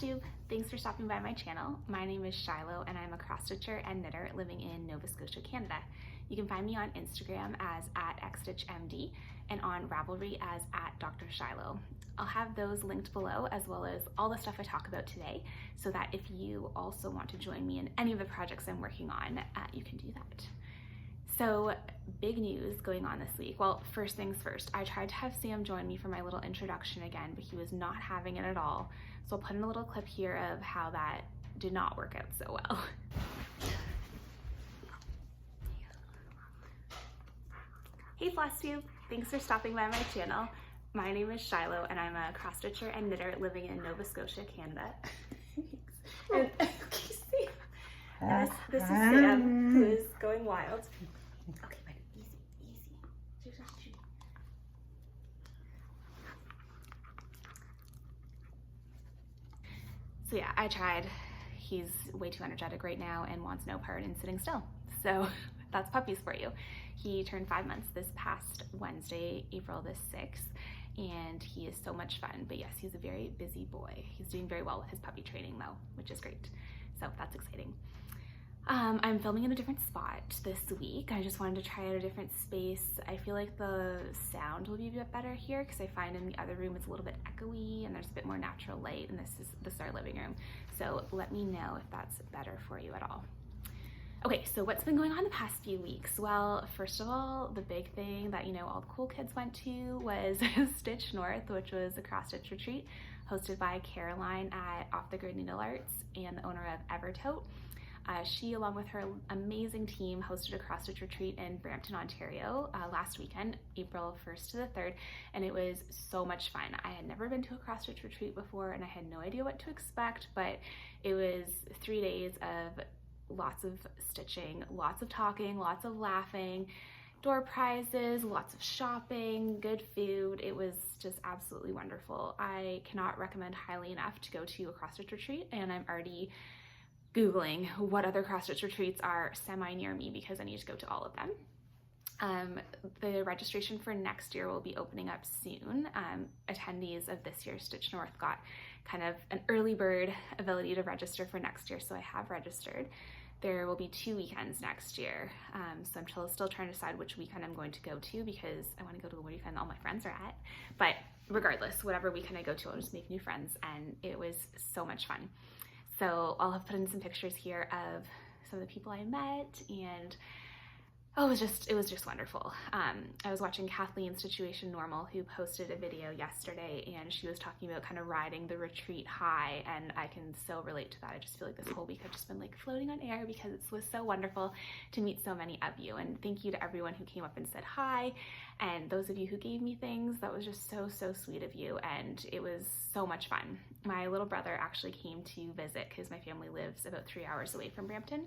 Flosstube! Thanks for stopping by my channel. My name is Shiloh and I'm a cross stitcher and knitter living in Nova Scotia, Canada. You can find me on Instagram as @Xstitchmd and on Ravelry as @Dr. Shiloh. I'll have those linked below as well as all the stuff I talk about today so that if you also want to join me in any of the projects I'm working on, you can do that. So big news going on this week. Well, first things first, I tried to have Sam join me for my little introduction again, but he was not having it at all. So I'll put in a little clip here of how that did not work out so well. Hey Flosstube, thanks for stopping by my channel. My name is Shiloh and I'm a cross stitcher and knitter living in Nova Scotia, Canada. And this is Sam, who is going wild. Okay, buddy, easy. So yeah, I tried. He's way too energetic right now and wants no part in sitting still. So that's puppies for you. He turned 5 months this past Wednesday, April the 6th, and he is so much fun. But yes, he's a very busy boy. He's doing very well with his puppy training though, which is great. So that's exciting. I'm filming in a different spot this week. I just wanted to try out a different space. I feel like the sound will be a bit better here because I find in the other room it's a little bit echoey and there's a bit more natural light, and this is our living room. So let me know if that's better for you at all. Okay, so what's been going on the past few weeks? Well, first of all, the big thing that, you know, all the cool kids went to was Stitch North, which was a cross stitch retreat hosted by Caroline at Off the Grid Needle Arts and the owner of Evertote. She, along with her amazing team, hosted a cross stitch retreat in Brampton, Ontario last weekend, April 1st to the 3rd, and it was so much fun. I had never been to a cross stitch retreat before and I had no idea what to expect, but it was 3 days of lots of stitching, lots of talking, lots of laughing, door prizes, lots of shopping, good food. It was just absolutely wonderful. I cannot recommend highly enough to go to a cross stitch retreat, and I'm already Googling what other cross stitch retreats are semi near me because I need to go to all of them. The registration for next year will be opening up soon. Attendees of this year's Stitch North got kind of an early bird ability to register for next year, so I have registered. There will be 2 weekends next year, so I'm still trying to decide which weekend I'm going to go to because I want to go to the weekend all my friends are at. But regardless, whatever weekend I go to, I'll just make new friends, and it was so much fun. So I'll have put in some pictures here of some of the people I met, and oh, it was just wonderful. I was watching Kathleen's Situation Normal, who posted a video yesterday, and she was talking about kind of riding the retreat high, and I can so relate to that. I just feel like this whole week I've just been like floating on air because it was so wonderful to meet so many of you. And thank you to everyone who came up and said hi, and those of you who gave me things. That was just so sweet of you, and it was so much fun. My little brother actually came to visit because my family lives about 3 hours away from Brampton.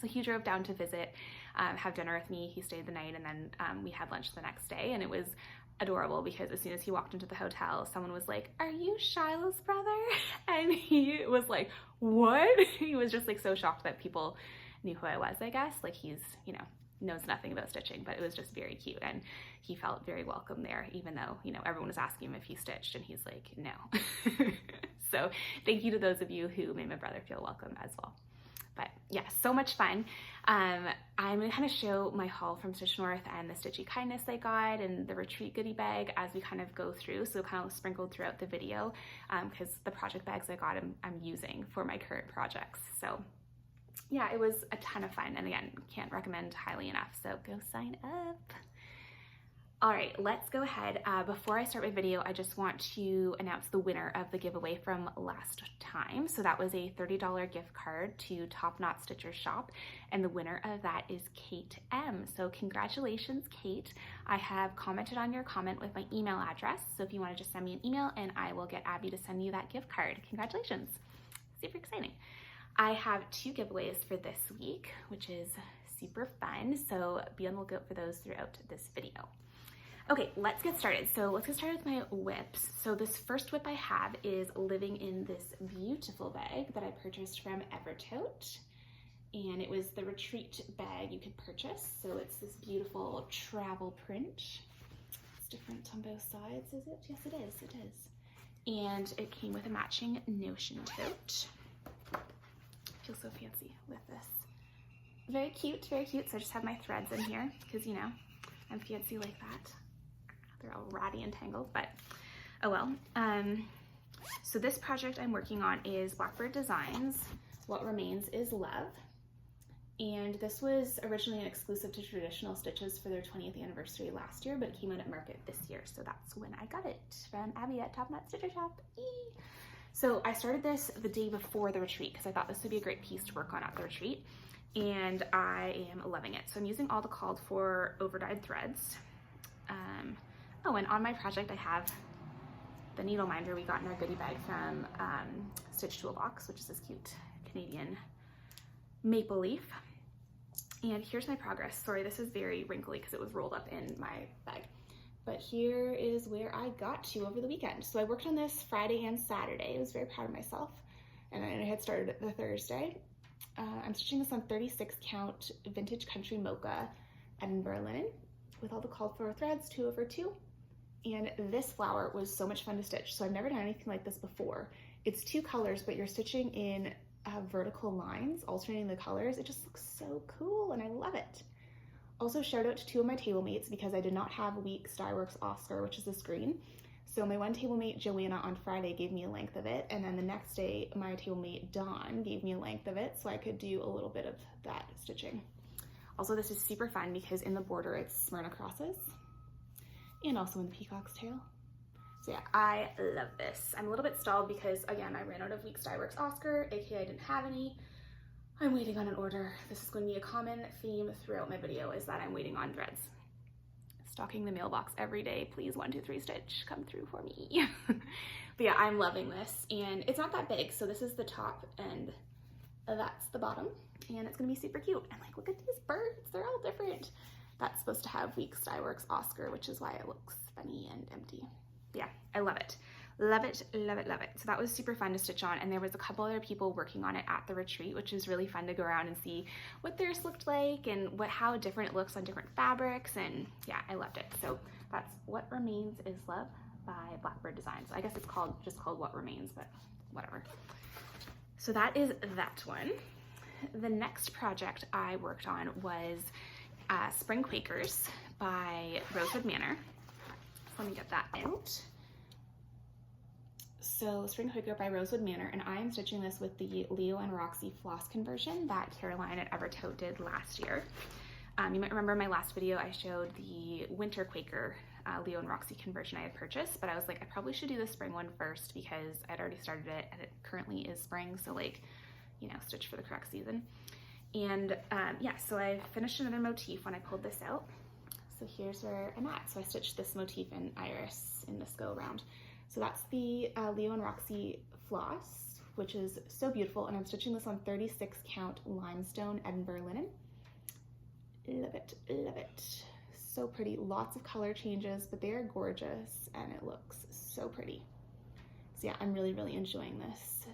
So he drove down to visit, have dinner with me. He stayed the night, and then we had lunch the next day, and it was adorable because as soon as he walked into the hotel, someone was like, "Are you Shiloh's brother?" And he was like, "What?" He was just like so shocked that people knew who I was, I guess. Like he's, you know, knows nothing about stitching, but it was just very cute, and he felt very welcome there, even though, you know, everyone was asking him if he stitched, and he's like, no. So thank you to those of you who made my brother feel welcome as well. But yeah, so much fun. I'm gonna kind of show my haul from Stitch North and the Stitchy Kindness I got and the retreat goodie bag as we kind of go through, so kind of sprinkled throughout the video, because the project bags I got I'm using for my current projects. So yeah, it was a ton of fun, and again, can't recommend highly enough, so go sign up. All right, let's go ahead. Before I start my video, I just want to announce the winner of the giveaway from last time. So that was a $30 gift card to Top Knot Stitcher Shop, and the winner of that is Kate M. So congratulations, Kate. I have commented on your comment with my email address, so if you want to just send me an email and I will get Abby to send you that gift card. Congratulations, super exciting. I have 2 giveaways for this week, which is super fun, so be on the lookout for those throughout this video. Okay, let's get started. So let's get started with my whips. So this first whip I have is living in this beautiful bag that I purchased from Evertote. And it was the retreat bag you could purchase. So it's this beautiful travel print. It's different on both sides, is it? Yes, it is, it is. and it came with a matching Notion tote. Feels so fancy with this. Very cute, very cute. So I just have my threads in here because, you know, I'm fancy like that. They're all ratty and tangled, but oh well. So this project I'm working on is Blackbird Designs, What Remains is Love. And this was originally an exclusive to Traditional Stitches for their 20th anniversary last year, but it came out at market this year. So that's when I got it from Abby at Top Knot Stitcher Shop. Eee. So I started this the day before the retreat because I thought this would be a great piece to work on at the retreat. And I am loving it. So I'm using all the called for over-dyed threads. Oh, and on my project I have the needle minder we got in our goodie bag from Stitch Toolbox, which is this cute Canadian maple leaf. And here's my progress. Sorry, this is very wrinkly because it was rolled up in my bag. But here is where I got to over the weekend. So I worked on this Friday and Saturday. I was very proud of myself. And then I had started the Thursday. I'm stitching this on 36 count vintage country mocha Edinburgh linen with all the called for threads, 2/2. And this flower was so much fun to stitch. So I've never done anything like this before. It's 2 colors, but you're stitching in vertical lines, alternating the colors. It just looks so cool and I love it. Also shout out to 2 of my table mates because I did not have Weeks Dyeworks Oscar, which is this green. So my one table mate Joanna on Friday gave me a length of it, and then the next day my table mate Dawn gave me a length of it so I could do a little bit of that stitching. Also, this is super fun because in the border it's Smyrna crosses and also in the peacock's tail. So yeah, I love this. I'm a little bit stalled because, again, I ran out of Weeks Dyeworks Oscar, aka I didn't have any. I'm waiting on an order. This is going to be a common theme throughout my video, is that I'm waiting on threads. Stocking the mailbox every day. Please, 1, 2, 3 stitch, come through for me. But yeah, I'm loving this. And it's not that big, so this is the top and that's the bottom. And it's gonna be super cute. And like, look at these birds, they're all different. That's supposed to have Weeks Dyeworks Oscar, which is why it looks funny and empty. Yeah, I love it. Love it, love it, love it. So that was super fun to stitch on, and there was a couple other people working on it at the retreat, which was really fun to go around and see what theirs looked like and how different it looks on different fabrics, and yeah, I loved it. So that's What Remains is Love by Blackbird Designs. I guess it's just called What Remains, but whatever. So that is that one. The next project I worked on was Spring Quakers by Rosewood Manor. Let me get that out. So Spring Quaker by Rosewood Manor, and I am stitching this with the Leo and Roxy floss conversion that Caroline at Evertote did last year. You might remember in my last video I showed the Winter Quaker Leo and Roxy conversion I had purchased, but I was like, I probably should do the spring one first because I'd already started it and it currently is spring, so like, you know, stitch for the correct season. And yeah, so I finished another motif when I pulled this out. So here's where I'm at. So I stitched this motif in Iris in this go around. So that's the Leo and Roxy floss, which is so beautiful. And I'm stitching this on 36 count limestone Edinburgh linen. Love it, love it. So pretty, lots of color changes, but they are gorgeous and it looks so pretty. So yeah, I'm really, really enjoying this.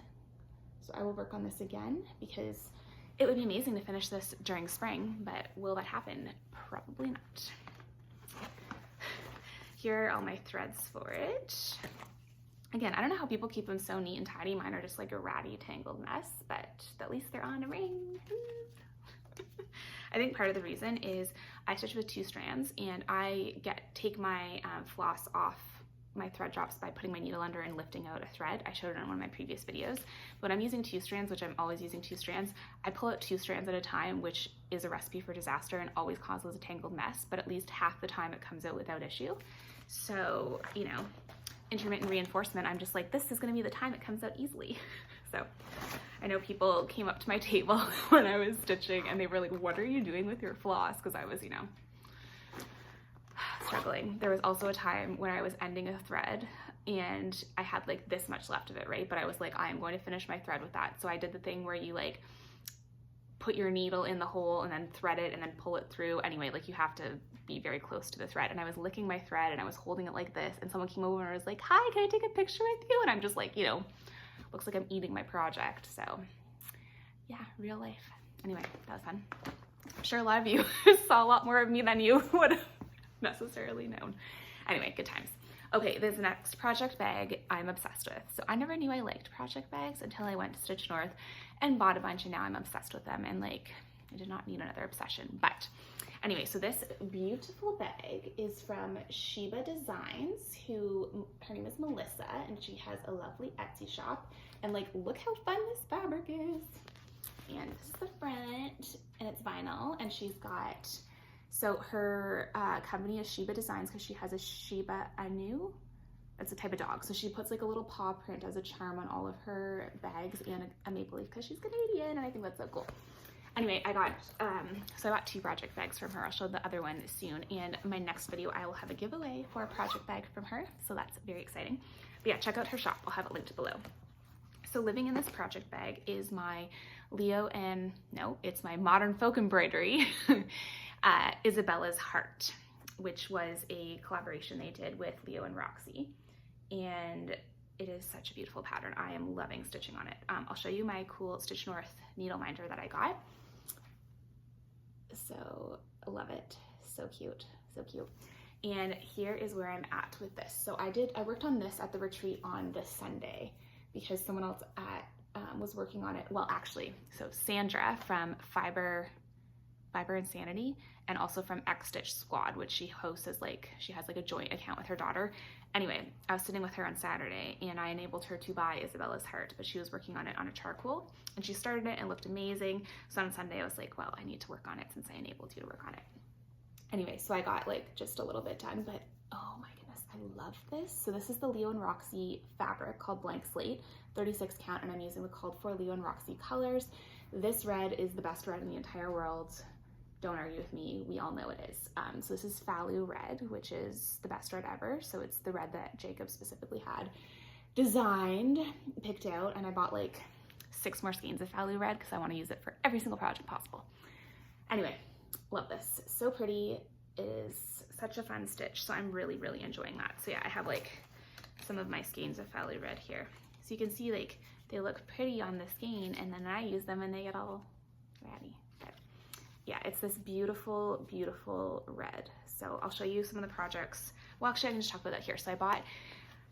So I will work on this again because it would be amazing to finish this during spring, but will that happen? Probably not. Here are all my threads for it. Again, I don't know how people keep them so neat and tidy. Mine are just like a ratty, tangled mess, but at least they're on a ring. I think part of the reason is I stitch with 2 strands, and I take my floss off my thread drops by putting my needle under and lifting out a thread. I showed it on one of my previous videos. But when I'm using 2 strands, which I'm always using 2 strands, I pull out 2 strands at a time, which is a recipe for disaster and always causes a tangled mess, but at least half the time it comes out without issue. So, you know, intermittent reinforcement, I'm just like, this is gonna be the time it comes out easily. So I know people came up to my table when I was stitching and they were like, what are you doing with your floss? Because I was, you know, struggling. There was also a time when I was ending a thread and I had like this much left of it, right? But I was like, I am going to finish my thread with that. So I did the thing where you like put your needle in the hole and then thread it and then pull it through. Anyway, like you have to be very close to the thread. And I was licking my thread and I was holding it like this, and someone came over and was like, hi, can I take a picture with you? And I'm just like, you know, looks like I'm eating my project. So yeah, real life. Anyway, that was fun. I'm sure a lot of you saw a lot more of me than you would have necessarily known. Anyway, good times. Okay, this next project bag I'm obsessed with. So I never knew I liked project bags until I went to Stitch North and bought a bunch, and now I'm obsessed with them, and like I did not need another obsession. But anyway, so this beautiful bag is from Sheba Designs, her name is Melissa, and she has a lovely Etsy shop. And like, look how fun this fabric is. And this is the front, and it's vinyl, and she's got, so her company is Sheba Designs because she has a Sheba Inu. That's a type of dog. So she puts like a little paw print as a charm on all of her bags, and a maple leaf because she's Canadian, and I think that's so cool. Anyway, I got 2 project bags from her. I'll show the other one soon. And my next video, I will have a giveaway for a project bag from her. So that's very exciting. But yeah, check out her shop. I'll have it linked below. So living in this project bag is my it's my Modern Folk Embroidery, Isabella's Heart, which was a collaboration they did with Leo and Roxy. And it is such a beautiful pattern. I am loving stitching on it. I'll show you my cool Stitch North needle minder that I got. So I love it. So cute, so cute. And here is where I'm at with this. So I worked on this at the retreat on this Sunday because someone else was working on it. Well, actually, so Sandra from Fiber Insanity, and also from Xstitch Squad, which she hosts as she has like a joint account with her daughter. Anyway, I was sitting with her on Saturday and I enabled her to buy Isabella's Heart, but she was working on it on a charcoal and she started it and it looked amazing. So on Sunday I was like, well, I need to work on it since I enabled you to work on it. Anyway, so I got like just a little bit done, but oh my goodness, I love this. So this is the Leo and Roxy fabric called Blank Slate, 36 count, and I'm using the called for Leo and Roxy colors. This red is the best red in the entire world. Don't argue with me, we all know it is. So this is Falu Red, which is the best red ever. So it's the red that Jacob specifically had designed, picked out, and I bought like 6 more skeins of Falu Red because I want to use it for every single project possible. Anyway, love this. So pretty. It is such a fun stitch, so I'm really, really enjoying that. So yeah, I have like some of my skeins of Falu Red here. So you can see like they look pretty on the skein, and then I use them and they get all ratty. Yeah, it's this beautiful, beautiful red. So I'll show you some of the projects. Well, actually I can just talk about that here. So I bought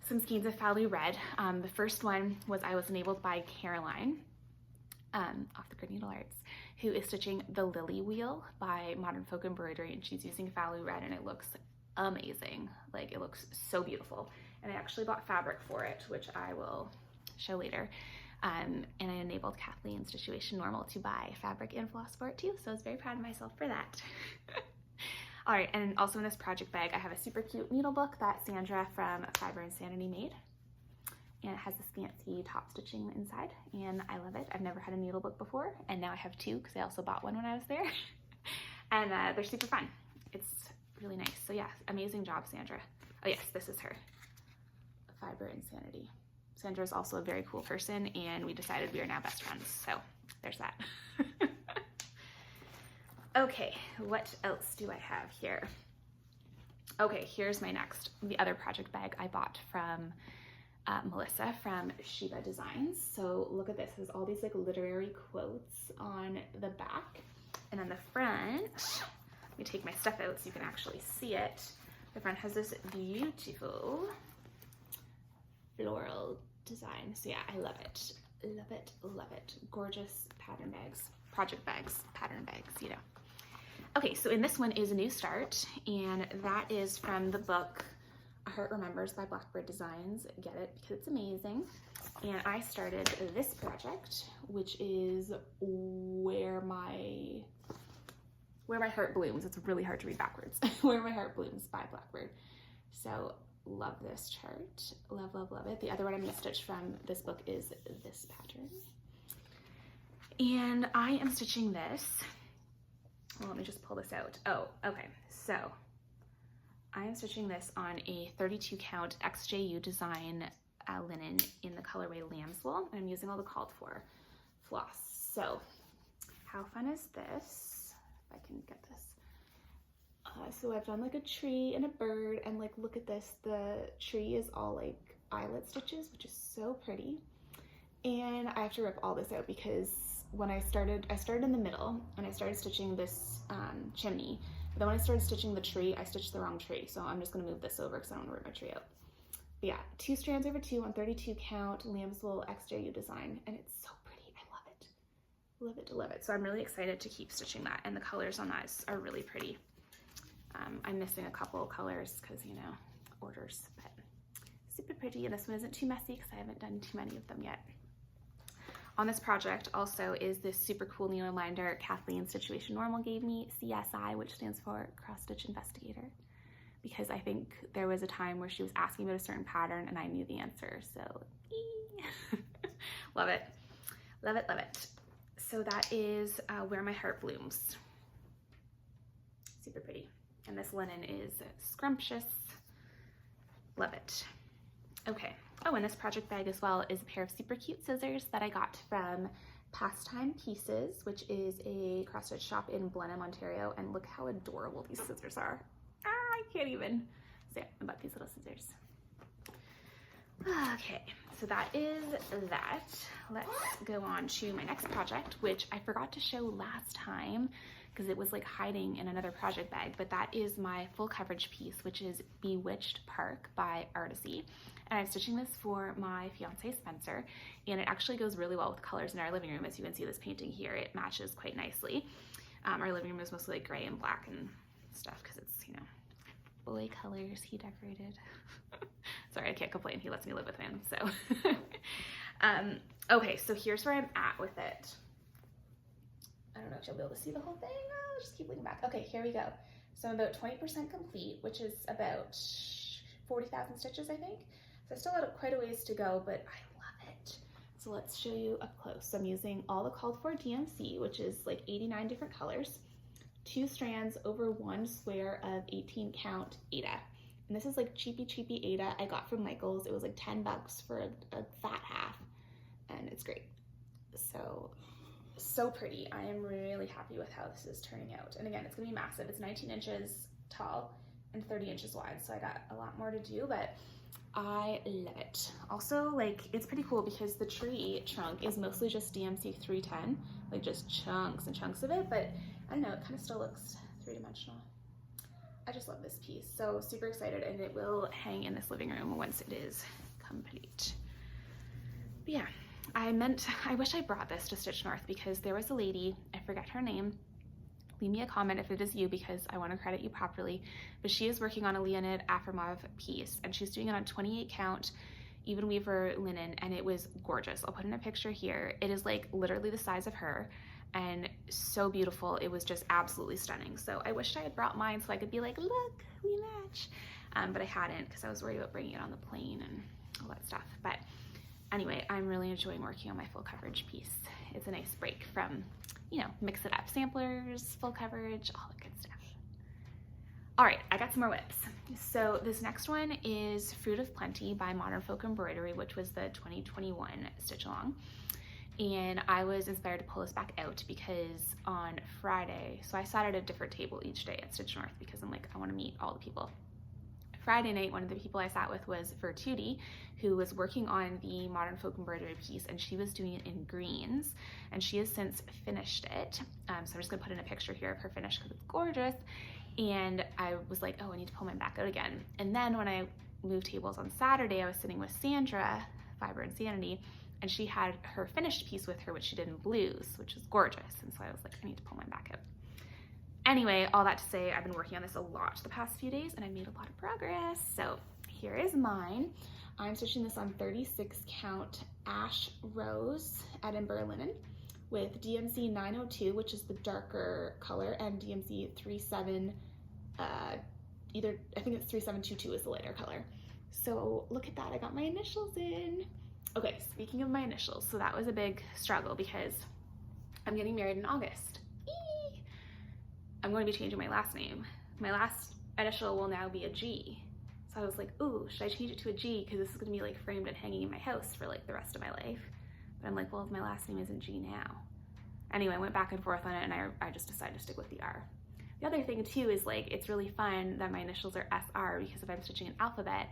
some skeins of Falu Red. The first one was I was enabled by Caroline, off the Grid Needle Arts, who is stitching the Lily Wheel by Modern Folk Embroidery, and she's using Falu Red and it looks amazing. Like it looks so beautiful. And I actually bought fabric for it, which I will show later. And I enabled Kathleen's Situation Normal to buy fabric in Floss for it too, so I was very proud of myself for that. All right, and also in this project bag, I have a super cute needle book that Sandra from Fiber Insanity made. And it has this fancy top stitching inside, and I love it. I've never had a needle book before, and now I have 2 because I also bought one when I was there. And they're super fun. It's really nice. So yeah, amazing job, Sandra. Oh yes, this is her, Fiber Insanity. Sandra is also a very cool person, and we decided we are now best friends. So there's that. Okay, what else do I have here? Okay, here's the other project bag I bought from Melissa from Sheba Designs. So look at this. There's all these like literary quotes on the back, and on the front, let me take my stuff out so you can actually see it. The front has this beautiful floral design. So yeah, I love it. Love it, love it. Gorgeous pattern bags, project bags, pattern bags, you know. Okay, so in this one is A New Start, and that is from the book A Heart Remembers by Blackbird Designs. Get it because it's amazing. And I started this project, which is Where My Heart Blooms. It's really hard to read backwards. Where My Heart Blooms by Blackbird. So love this chart. Love, love, love it. The other one I'm going to stitch from this book is this pattern. And I am stitching this. Well, let me just pull this out. Oh, okay. So I am stitching this on a 32 count XJU design linen in the colorway Lamb's Wool. And I'm using all the called for floss. So how fun is this? If I can get this. So I've done like a tree and a bird, and like look at this, the tree is all like eyelet stitches, which is so pretty. And I have to rip all this out because when I started in the middle and I started stitching this chimney, but then when I started stitching the tree, I stitched the wrong tree. So I'm just gonna move this over because I don't want to rip my tree out. But yeah, 2 strands over 2 on 32 count, lambswool XJU design, and it's so pretty. I love it. Love it to love it. So I'm really excited to keep stitching that, and the colors on that are really pretty. I'm missing a couple colors because, you know, orders, but super pretty. And this one isn't too messy because I haven't done too many of them yet. On this project also is this super cool neon binder Kathleen Situation Normal gave me, CSI, which stands for Cross Stitch Investigator, because I think there was a time where she was asking about a certain pattern and I knew the answer. So love it. Love it, love it. So that is Where My Heart Blooms. Super pretty. And this linen is scrumptious. Love it. Okay. Oh, and this project bag as well is a pair of super cute scissors that I got from Pastime Pieces, which is a cross stitch shop in Blenheim, Ontario. And look how adorable these scissors are. Ah, I can't even. So yeah, I bought these little scissors. Okay, so that is that. Let's go on to my next project, which I forgot to show last time because it was like hiding in another project bag, but that is my full coverage piece, which is Bewitched Park by Artisy. And I'm stitching this for my fiance Spencer, and it actually goes really well with colors in our living room. As you can see this painting here, it matches quite nicely. Our living room is mostly like gray and black and stuff because it's, you know, boy colors he decorated. Sorry, I can't complain. He lets me live with him. So, okay, so here's where I'm at with it. I don't know if you'll be able to see the whole thing. I'll just keep looking back. Okay, here we go. So I'm about 20% complete, which is about 40,000 stitches, I think. So I still have quite a ways to go, but I love it. So let's show you up close. So I'm using all the called for DMC, which is like 89 different colors, 2 strands over 1 square of 18 count Aida. And this is like cheapy Aida I got from Michael's. It was like 10 bucks for a fat half, and it's great. So pretty. I am really happy with how this is turning out. And again, it's gonna be massive. It's 19 inches tall and 30 inches wide, so I got a lot more to do, but I love it. Also, like, it's pretty cool because the tree trunk is mostly just DMC 310, like just chunks and chunks of it, but I don't know, it kind of still looks three-dimensional. I just love this piece, so super excited, and it will hang in this living room once it is complete. But yeah, I wish I brought this to Stitch North because there was a lady, I forget her name, leave me a comment if it is you because I want to credit you properly, but she is working on a Leonid Afromov piece and she's doing it on 28 count even weaver linen, and it was gorgeous. I'll put in a picture here. It is like literally the size of her and so beautiful. It was just absolutely stunning. So I wished I had brought mine so I could be like, look, we match. But I hadn't because I was worried about bringing it on the plane and all that stuff. But anyway, I'm really enjoying working on my full coverage piece. It's a nice break from, you know, mix it up, samplers, full coverage, all that good stuff. All right, I got some more whips. So this next one is Fruit of Plenty by Modern Folk Embroidery, which was the 2021 stitch along. And I was inspired to pull this back out because on Friday, so I sat at a different table each day at Stitch North because I'm like, I want to meet all the people. Friday night, one of the people I sat with was Virtuti, who was working on the Modern Folk Embroidery piece, and she was doing it in greens, and she has since finished it. So I'm just gonna put in a picture here of her finish because it's gorgeous. And I was like, oh, I need to pull mine back out again. And then when I moved tables on Saturday, I was sitting with Sandra, Fiber and Sanity, and she had her finished piece with her, which she did in blues, which is gorgeous. And so I was like, I need to pull mine back out. Anyway, all that to say, I've been working on this a lot the past few days and I made a lot of progress. So here is mine. I'm stitching this on 36 count Ash Rose Edinburgh linen with DMC 902, which is the darker color, and DMC 37, I think it's 3722 is the lighter color. So look at that, I got my initials in. Okay, speaking of my initials, so that was a big struggle because I'm getting married in August. Eee! I'm going to be changing my last name. My last initial will now be a G. So I was like, ooh, should I change it to a G? Because this is going to be like framed and hanging in my house for like the rest of my life. But I'm like, well, if my last name isn't G now. Anyway, I went back and forth on it and I just decided to stick with the R. The other thing too is like, it's really fun that my initials are SR because if I'm stitching an alphabet,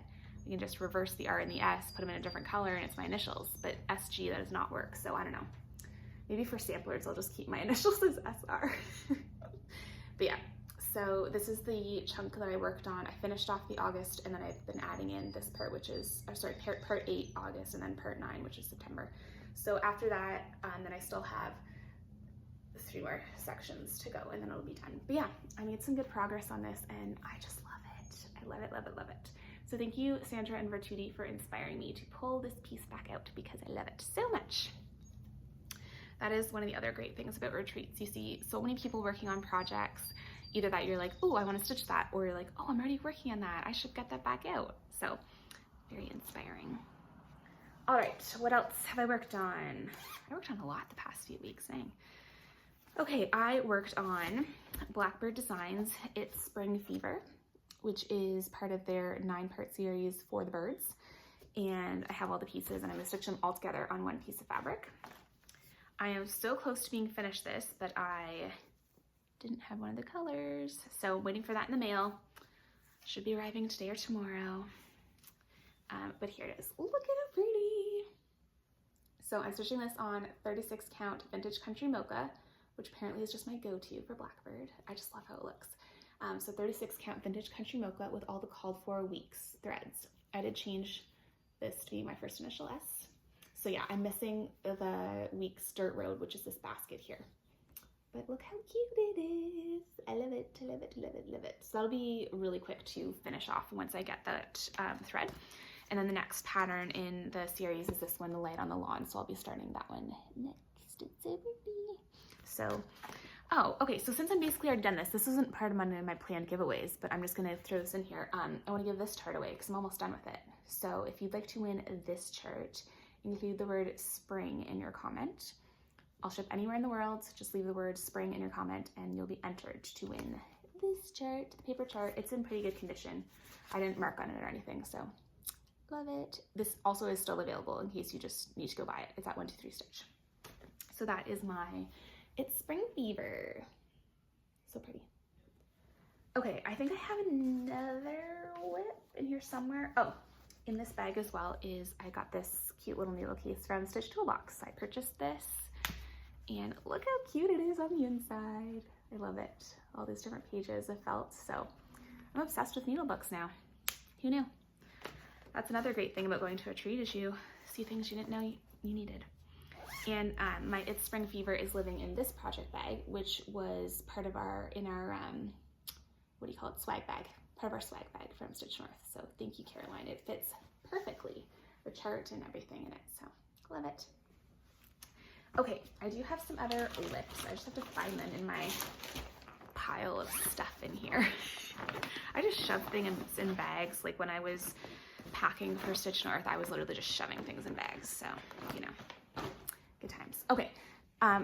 you can just reverse the R and the S, put them in a different color, and it's my initials. But SG, that does not work, so I don't know. Maybe for samplers, I'll just keep my initials as SR. But yeah, So this is the chunk that I worked on. I finished off the August, and then I've been adding in this part, which is, part 8 August, and then part 9, which is September. So after that, then I still have 3 more sections to go, and then it'll be done. But yeah, I made some good progress on this, and I just love it. I love it, love it, love it. So thank you, Sandra and Virtuti, for inspiring me to pull this piece back out because I love it so much. That is one of the other great things about retreats. You see so many people working on projects, either that you're like, oh, I want to stitch that, or you're like, oh, I'm already working on that. I should get that back out. So very inspiring. All right, what else have I worked on? I worked on a lot the past few weeks, dang. Okay, I worked on Blackbird Designs, It's Spring Fever, which is part of their 9-part series for the birds. And I have all the pieces, and I'm gonna stitch them all together on one piece of fabric. I am so close to being finished this, but I didn't have one of the colors. So I'm waiting for that in the mail. Should be arriving today or tomorrow. But here it is. Look at how pretty. So I'm stitching this on 36 count Vintage Country Mocha, which apparently is just my go-to for Blackbird. I just love how it looks. So 36 count Vintage Country Mocha with all the called for weeks threads. I did change this to be my first initial S. So yeah, I'm missing the weeks Dirt Road, which is this basket here. But look how cute it is. I love it, I love it, love it, love it. So that'll be really quick to finish off once I get that thread. And then the next pattern in the series is this one, The Light on the Lawn. So I'll be starting that one next. It's so pretty. So, oh, okay, so since I'm basically already done this, this isn't part of my planned giveaways, but I'm just gonna throw this in here. I wanna give this chart away because I'm almost done with it. So if you'd like to win this chart, include the word spring in your comment. I'll ship anywhere in the world, just leave the word spring in your comment and you'll be entered to win this chart, the paper chart. It's in pretty good condition. I didn't mark on it or anything, so love it. This also is still available in case you just need to go buy it. It's at 123 Stitch. So that is my It's Spring Fever. So pretty. Okay, I think I have another whip in here somewhere. Oh, in this bag as well is I got this cute little needle case from Stitch Toolbox. I purchased this and look how cute it is on the inside. I love it. All these different pages of felt. So I'm obsessed with needle books now. Who knew? That's another great thing about going to a retreat is you see things you didn't know you needed. And my It's Spring Fever is living in this project bag, which was part of our, what do you call it, swag bag. Part of our swag bag from Stitch North. So thank you, Caroline. It fits perfectly, the chart and everything in it. So love it. Okay, I do have some other lips. I just have to find them in my pile of stuff in here. I just shove things in bags. Like when I was packing for Stitch North, I was literally just shoving things in bags. So, you know, good times. Okay, I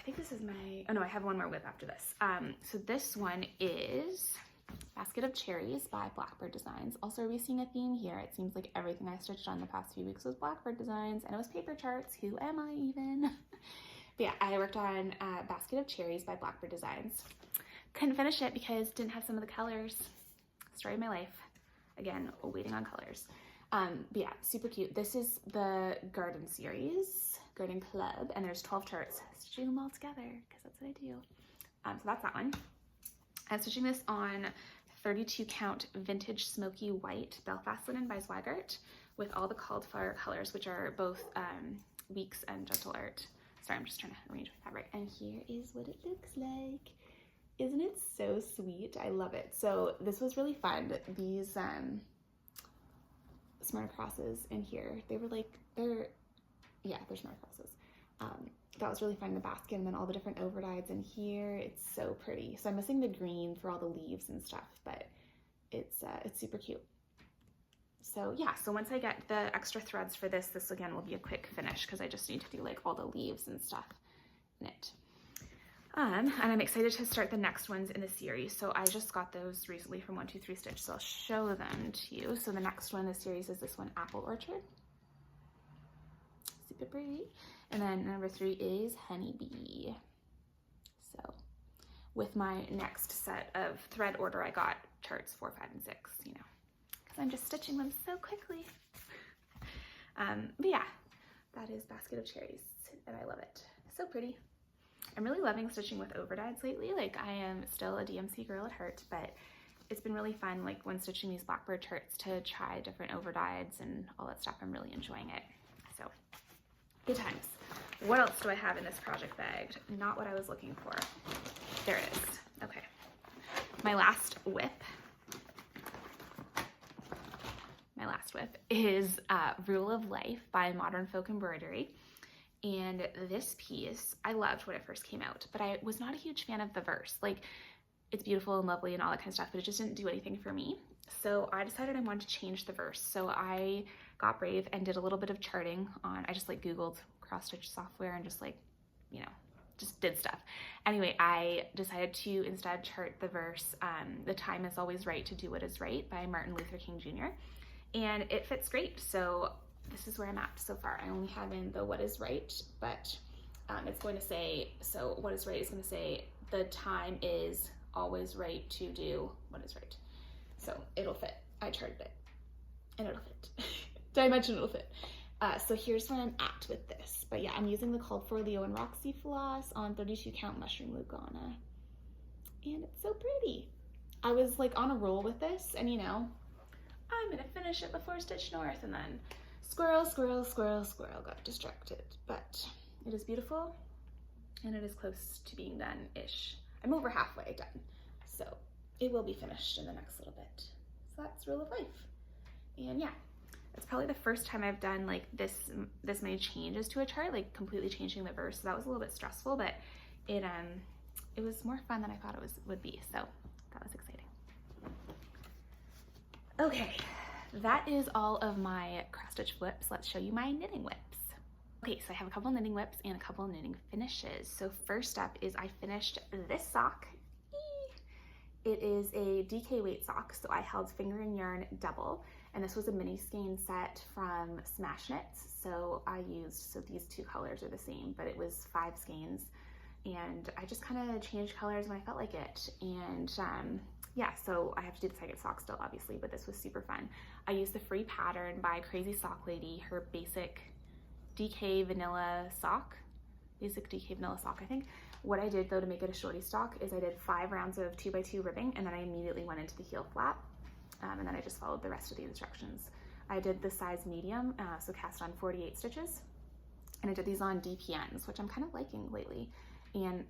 think this is my, oh no, I have one more whip after this. So this one is Basket of Cherries by Blackbird Designs. Also, are we seeing a theme here? It seems like everything I stitched on the past few weeks was Blackbird Designs, and it was paper charts. Who am I even? But yeah, I worked on Basket of Cherries by Blackbird Designs. Couldn't finish it because didn't have some of the colors. Story of my life. Again, waiting on colors. But yeah, super cute. This is the Garden series, Garden Club, and there's 12 charts. Stitching them all together because that's what I do. So that's that one. I'm stitching this on 32 count Vintage Smoky White Belfast Linen by Swaggart with all the called for colors, which are both Weeks and Gentle Art. Sorry, I'm just trying to arrange my fabric. And here is what it looks like. Isn't it so sweet? I love it. So this was really fun. These Smart Crosses in here, they were like, they're Smart Crosses. That was really fun in the basket, and then all the different overdyes in here. It's so pretty. So I'm missing the green for all the leaves and stuff, but it's super cute. So yeah, so once I get the extra threads for this again will be a quick finish because I just need to do like all the leaves and stuff in it. And I'm excited to start the next ones in the series. So I just got those recently from 123 Stitch, so I'll show them to you. So the next one in the series is this one, Apple Orchard. Super pretty. And then number 3 is Honeybee. So with my next set of thread order, I got charts 4, 5, and 6, you know, because I'm just stitching them so quickly. But yeah, that is Basket of Cherries, and I love it. So pretty. I'm really loving stitching with overdyes lately. Like, I am still a DMC girl at heart, but it's been really fun, like when stitching these Blackbird shirts, to try different overdyes and all that stuff. I'm really enjoying it. So, good times. What else do I have in this project bag? Not what I was looking for. There it is. Okay. My last whip is Rule of Life by Modern Folk Embroidery. And this piece, I loved when it first came out, but I was not a huge fan of the verse. Like, it's beautiful and lovely and all that kind of stuff, but it just didn't do anything for me. So I decided I wanted to change the verse. So I got brave and did a little bit of charting on, I just like Googled cross-stitch software and just like, you know, just did stuff. Anyway, I decided to instead chart the verse, "The time is always right to do what is right" by Martin Luther King Jr. And it fits great. So this is where I'm at so far. I only have in the what is right, but it's going to say, so what is right is going to say, the time is always right to do what is right. So it'll fit. I charted it and it'll fit. Dimension it'll fit. So here's where I'm at with this. But yeah, I'm using the Called for Leo and Roxy floss on 32 count mushroom Lugana. And it's so pretty. I was like on a roll with this, and you know, I'm gonna finish it before Stitch North, and then squirrel, got distracted. But it is beautiful and it is close to being done-ish. I'm over halfway done, so it will be finished in the next little bit. So that's Rule of Life. And yeah, it's probably the first time I've done like this many changes to a chart, like completely changing the verse. So that was a little bit stressful, but it was more fun than I thought it would be. So that was exciting. Okay, that is all of my cross stitch whips. Let's show you my knitting whips. Okay, so I have a couple knitting whips and a couple knitting finishes. So first up is I finished this sock. It is a DK weight sock, so I held finger and yarn double, and this was a mini skein set from Smash Knits. So I used, so these two colors are the same, but it was 5 skeins, and I just kind of changed colors when I felt like it. And yeah, so I have to do the second sock still, obviously, but this was super fun. I used the free pattern by Crazy Sock Lady, her basic DK vanilla sock, I think. What I did though to make it a shorty stock is I did 5 rounds of 2x2 ribbing, and then I immediately went into the heel flap, and then I just followed the rest of the instructions. I did the size medium, so cast on 48 stitches, and I did these on DPNs, which I'm kind of liking lately, and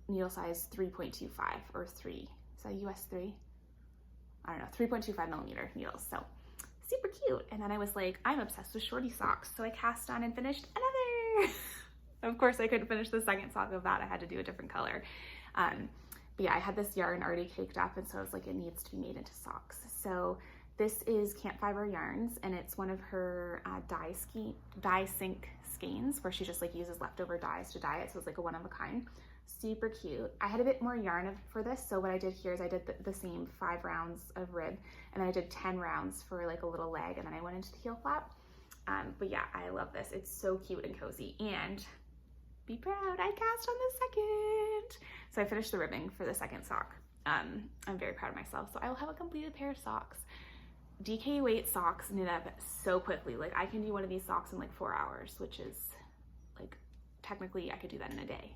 needle size 3.25 or 3, is that US 3? I don't know, 3.25 millimeter needles, so super cute. And then I was like, I'm obsessed with shorty socks, so I cast on and finished another. Of course, I couldn't finish the second sock of that. I had to do a different color. But yeah, I had this yarn already caked up, and so I was like, it needs to be made into socks. So this is Camp Fiber Yarns, and it's one of her dye sink skeins, where she just like uses leftover dyes to dye it. So it's like a one-of-a-kind. Super cute. I had a bit more yarn for this, so what I did here is I did the same 5 rounds of rib, and then I did 10 rounds for like a little leg, and then I went into the heel flap. But yeah, I love this. It's so cute and cozy, and be proud, I cast on the second. So I finished the ribbing for the second sock. I'm very proud of myself. So I will have a completed pair of socks. DK weight socks knit up so quickly. Like, I can do one of these socks in like 4 hours, which is like, technically I could do that in a day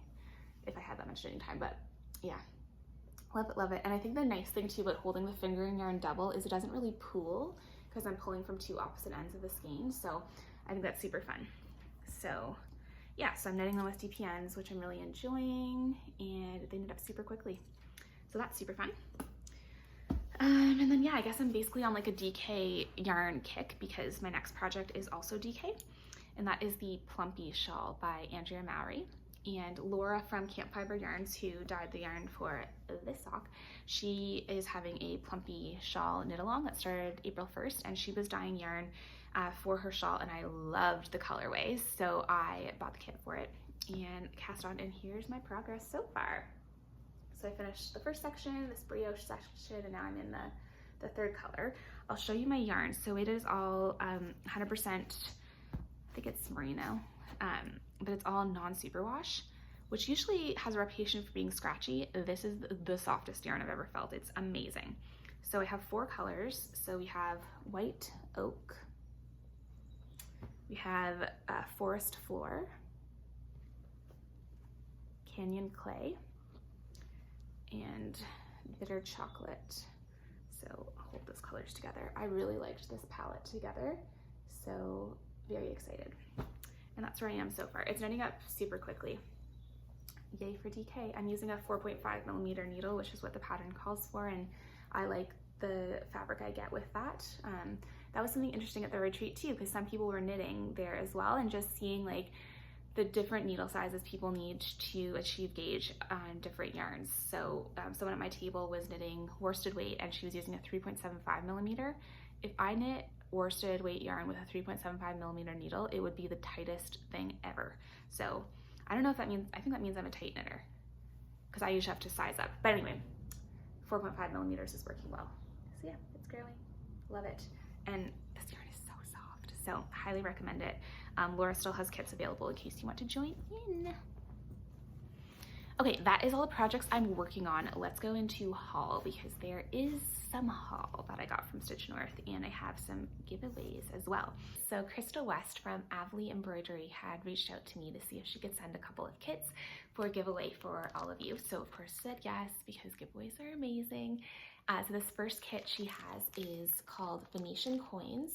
if I had that much knitting time, but yeah, love it, love it. And I think the nice thing too about holding the finger and yarn double is it doesn't really pool, because I'm pulling from 2 opposite ends of the skein. So I think that's super fun. So yeah, so I'm knitting them with DPNs, which I'm really enjoying, and they knit up super quickly. So that's super fun. And then yeah, I guess I'm basically on like a DK yarn kick, because my next project is also DK, and that is the Plumpy Shawl by Andrea Mowry. And Laura from Camp Fiber Yarns, who dyed the yarn for this sock, she is having a Plumpy Shawl knit along that started April 1st, and she was dyeing yarn for her shawl, and I loved the colorways, so I bought the kit for it and cast on, and here's my progress so far. So I finished the first section, this brioche section, and now I'm in the third color. I'll show you my yarn. So it is all 100%, I think it's merino, but it's all non-superwash, which usually has a reputation for being scratchy. This is the softest yarn I've ever felt. It's amazing. So I have 4 colors. So we have white oak, we have forest floor, Canyon Clay and Bitter Chocolate. So I'll hold those colors together. I really liked this palette together, so very excited. And that's where I am so far. It's knitting up super quickly. Yay for DK. I'm using a 4.5mm needle, which is what the pattern calls for, and I like the fabric I get with that. That was something interesting at the retreat too, because some people were knitting there as well, and just seeing like the different needle sizes people need to achieve gauge on different yarns. So someone at my table was knitting worsted weight and she was using a 3.75mm. If I knit worsted weight yarn with a 3.75mm needle, it would be the tightest thing ever. So I don't know if that means, I think that means I'm a tight knitter, because I usually have to size up. But anyway, 4.5mm is working well. So yeah, it's growing. Love it. And this yarn is so soft, so highly recommend it. Laura still has kits available in case you want to join in. Okay, that is all the projects I'm working on. Let's go into haul, because there is some haul that I got from Stitch North, and I have some giveaways as well. So Crystal West from Avely Embroidery had reached out to me to see if she could send a couple of kits for a giveaway for all of you. So of course I said yes, because giveaways are amazing. So this first kit she has is called Venetian Coins.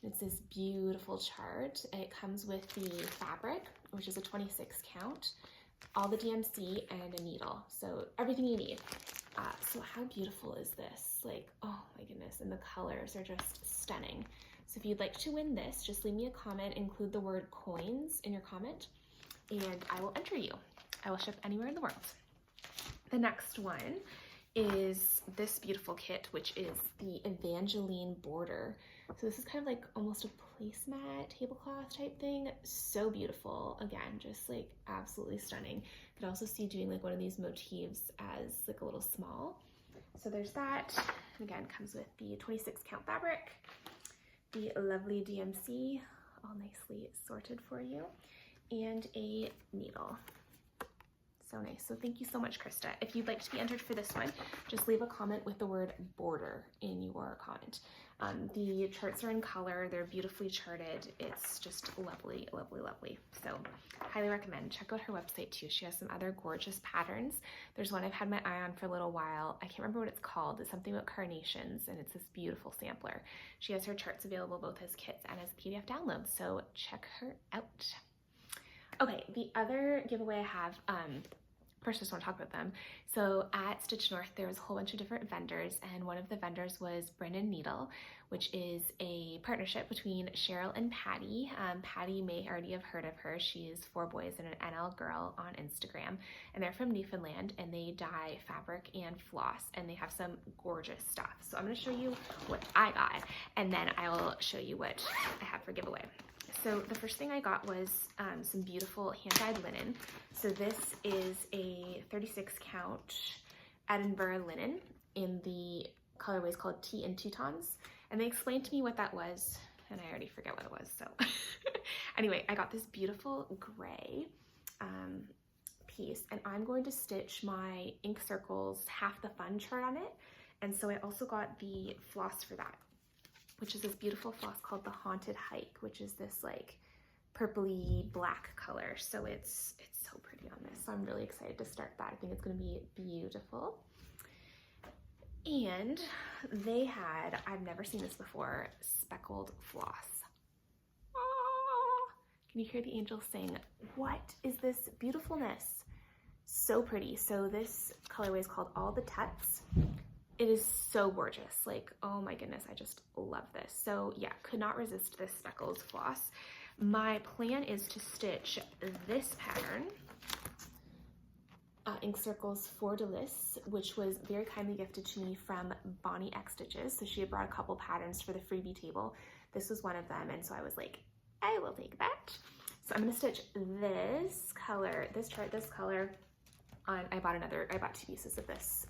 It's this beautiful chart. It comes with the fabric, which is a 26 count, all the DMC, and a needle. So everything you need. So how beautiful is this? Like, oh my goodness, and the colors are just stunning. So if you'd like to win this, just leave me a comment, include the word coins in your comment, and I will enter you. I will ship anywhere in the world. The next one is this beautiful kit, which is the Evangeline border. So this is kind of like almost a placemat tablecloth type thing. So beautiful. Again, just like absolutely stunning. You could also see doing like one of these motifs as like a little small. So there's that. Again, comes with the 26 count fabric, the lovely DMC, all nicely sorted for you, and a needle. So nice. So thank you so much, Krista. If you'd like to be entered for this one, just leave a comment with the word border in your comment. The charts are in color. They're beautifully charted. It's just lovely, lovely, lovely. So highly recommend. Check out her website too. She has some other gorgeous patterns. There's one I've had my eye on for a little while. I can't remember what it's called. It's something about carnations, and it's this beautiful sampler. She has her charts available both as kits and as PDF downloads. So check her out. Okay, the other giveaway I have, first, I just want to talk about them. So at Stitch North, there was a whole bunch of different vendors, and one of the vendors was Brennan Needle, which is a partnership between Cheryl and Patty. Patty may already have heard of her. She is 4 boys and an NL girl on Instagram, and they're from Newfoundland, and they dye fabric and floss, and they have some gorgeous stuff. So I'm going to show you what I got, and then I'll show you what I have for giveaway. So the first thing I got was some beautiful hand-dyed linen. So this is a 36 count Edinburgh linen in the colorways called Tea and Teutons. And they explained to me what that was, and I already forget what it was. So anyway, I got this beautiful gray piece, and I'm going to stitch my Ink Circles Half the Fun chart on it. And so I also got the floss for that, which is this beautiful floss called the Haunted Hike, which is this like purpley black color. So it's so pretty on this. So I'm really excited to start that. I think it's going to be beautiful. And they had, I've never seen this before, speckled floss. Ah, can you hear the angels sing? What is this beautifulness? So pretty. So this colorway is called All the Tuts. It is so gorgeous. Like, oh my goodness, I just love this. So yeah, could not resist this speckles floss. My plan is to stitch this pattern, Ink Circles for Delice, which was very kindly gifted to me from Bonnie Xstitches. So she had brought a couple patterns for the freebie table. This was one of them, and so I was like, I will take that. So I'm gonna stitch this color, this chart, this color, I bought 2 pieces of this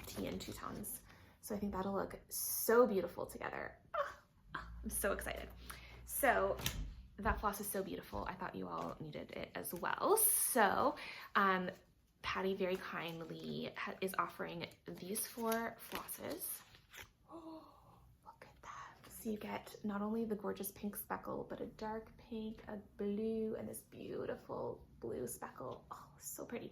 Tea and Teutons. So I think that'll look so beautiful together. I'm so excited. So that floss is so beautiful. I thought you all needed it as well. So Patty very kindly is offering these 4 flosses. Oh, look at that. So you get not only the gorgeous pink speckle, but a dark pink, a blue, and this beautiful blue speckle. Oh, so pretty.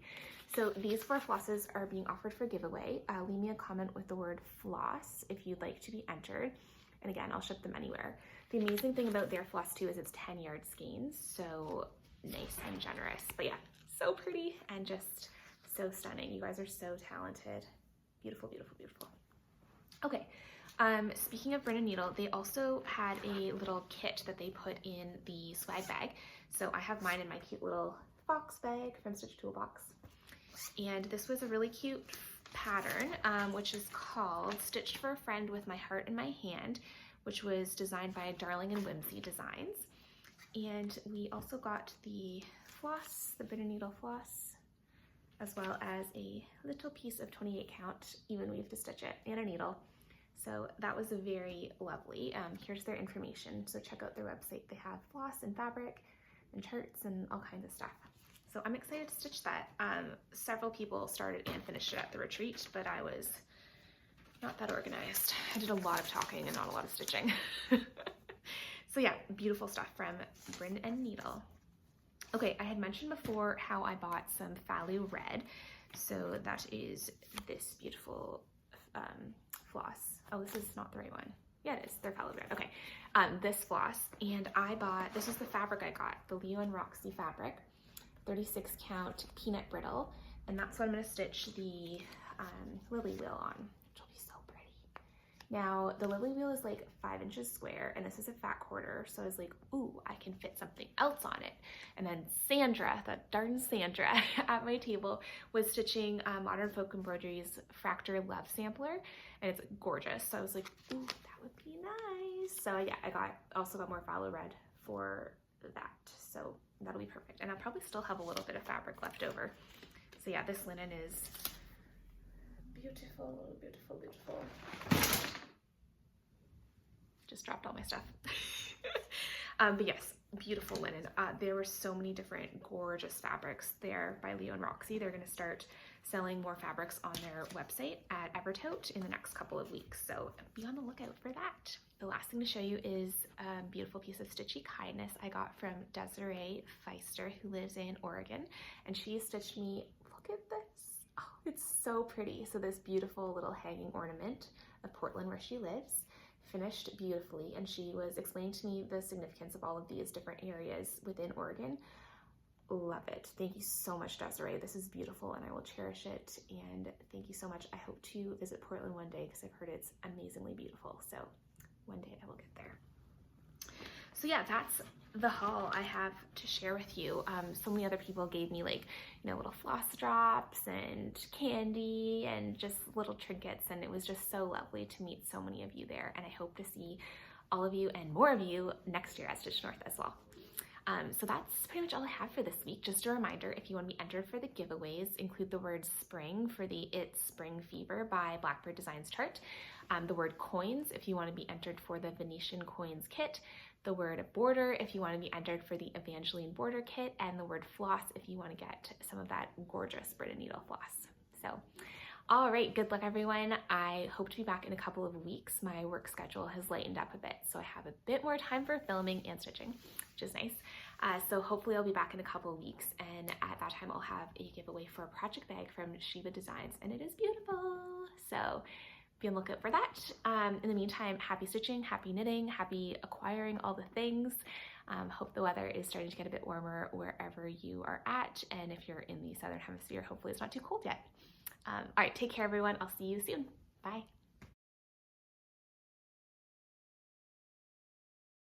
So these 4 flosses are being offered for giveaway. Leave me a comment with the word floss if you'd like to be entered. And again, I'll ship them anywhere. The amazing thing about their floss too is it's 10-yard skeins, so nice and generous. But yeah, so pretty and just so stunning. You guys are so talented. Beautiful, beautiful, beautiful. Okay, speaking of Bryn & Needle, they also had a little kit that they put in the swag bag. So I have mine in my cute little box bag from Stitch Toolbox. And this was a really cute pattern, which is called Stitched for a Friend with My Heart in My Hand, which was designed by Darling and Whimsy Designs. And we also got the floss, the Bryn & Needle floss, as well as a little piece of 28 count even weave to stitch it and a needle. So that was very lovely. Here's their information. So check out their website. They have floss and fabric and charts and all kinds of stuff. So I'm excited to stitch that. Several people started and finished it at the retreat, but I was not that organized. I did a lot of talking and not a lot of stitching. So yeah, beautiful stuff from Bryn & Needle. Okay, I had mentioned before how I bought some Phthalo Red. So that is this beautiful floss. Oh, this is not the right one. Yeah, it is. They're Phthalo Red. Okay, this floss. And I bought, this is the fabric I got, the Leo and Roxy fabric. 36 count peanut brittle, and that's what I'm going to stitch the lily wheel on, which will be so pretty. Now the lily wheel is like 5 inches square, and this is a fat quarter, so I was like, ooh, I can fit something else on it. And then Sandra, that darn Sandra at my table, was stitching Modern Folk Embroidery's Fractor Love Sampler, and it's gorgeous. So I was like, ooh, that would be nice. So yeah, I also got more Phthalo Red for that. So that'll be perfect. And I'll probably still have a little bit of fabric left over. So yeah, this linen is beautiful, beautiful, beautiful. Just dropped all my stuff. But yes, beautiful linen. There were so many different gorgeous fabrics there by Leo and Roxy. They're gonna start selling more fabrics on their website at Evertote in the next couple of weeks. So be on the lookout for that. The last thing to show you is a beautiful piece of Stitchy Kindness I got from Desiree Feister, who lives in Oregon. And she stitched me, look at this. Oh, it's so pretty. So this beautiful little hanging ornament of Portland where she lives, finished beautifully. And she was explaining to me the significance of all of these different areas within Oregon. Love it. Thank you so much, Desiree. This is beautiful and I will cherish it. And thank you so much. I hope to visit Portland one day because I've heard it's amazingly beautiful. So one day I will get there. So yeah, that's the haul I have to share with you. So many other people gave me like, you know, little floss drops and candy and just little trinkets. And it was just so lovely to meet so many of you there. And I hope to see all of you and more of you next year at Stitch North as well. So that's pretty much all I have for this week. Just a reminder, if you want to be entered for the giveaways, include the word spring for the It's Spring Fever by Blackbird Designs chart, the word coins if you want to be entered for the Venetian coins kit, the word border if you want to be entered for the Evangeline border kit, and the word floss if you want to get some of that gorgeous Bryn & Needle floss. So all right, good luck everyone. I hope to be back in a couple of weeks. My work schedule has lightened up a bit, so I have a bit more time for filming and stitching, which is nice. So hopefully I'll be back in a couple of weeks, and at that time I'll have a giveaway for a project bag from Sheba Designs, and it is beautiful. So be on the lookout for that. In the meantime, happy stitching, happy knitting, happy acquiring all the things. Hope the weather is starting to get a bit warmer wherever you are at, and if you're in the Southern Hemisphere, hopefully it's not too cold yet. All right, take care everyone. I'll see you soon. Bye.